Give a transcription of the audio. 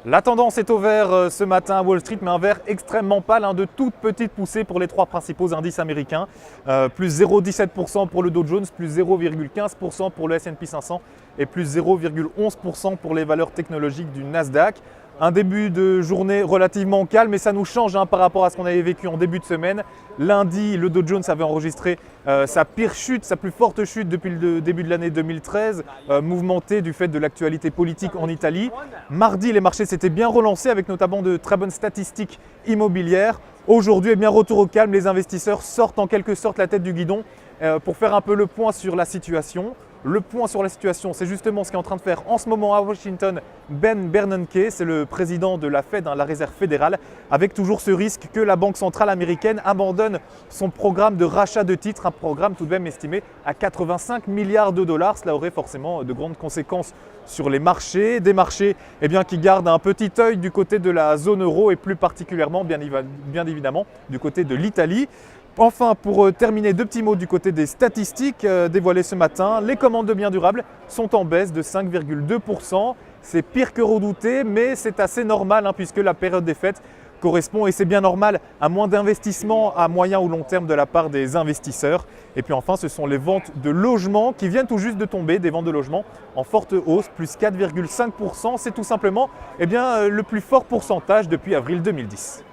La tendance est au vert ce matin à Wall Street, mais un vert extrêmement pâle, de toutes petites poussées pour les trois principaux indices américains. Plus 0,17% pour le Dow Jones, plus 0,15% pour le S&P 500 et plus 0,11% pour les valeurs technologiques du Nasdaq. Un début de journée relativement calme, et ça nous change par rapport à ce qu'on avait vécu en début de semaine. Lundi, le Dow Jones avait enregistré sa pire chute, sa plus forte chute depuis le début de l'année 2013, mouvementée du fait de l'actualité politique en Italie. Mardi, les marchés s'étaient bien relancés avec notamment de très bonnes statistiques immobilières. Aujourd'hui, retour au calme, les investisseurs sortent en quelque sorte la tête du guidon pour faire un peu le point sur la situation. Le point sur la situation, c'est justement ce qu'est en train de faire en ce moment à Washington Ben Bernanke, c'est le président de la Fed, la Réserve fédérale, avec toujours ce risque que la Banque centrale américaine abandonne son programme de rachat de titres, un programme tout de même estimé à 85 milliards de dollars. Cela aurait forcément de grandes conséquences sur les marchés, des marchés qui gardent un petit œil du côté de la zone euro et plus particulièrement, bien évidemment, du côté de l'Italie. Enfin, pour terminer, deux petits mots du côté des statistiques dévoilées ce matin. Les commandes de biens durables sont en baisse de 5,2%. C'est pire que redouté, mais c'est assez normal puisque la période des fêtes correspond, et c'est bien normal, à moins d'investissements à moyen ou long terme de la part des investisseurs. Et puis enfin, ce sont les ventes de logements qui viennent tout juste de tomber, des ventes de logements en forte hausse, plus 4,5%. C'est tout simplement le plus fort pourcentage depuis avril 2010.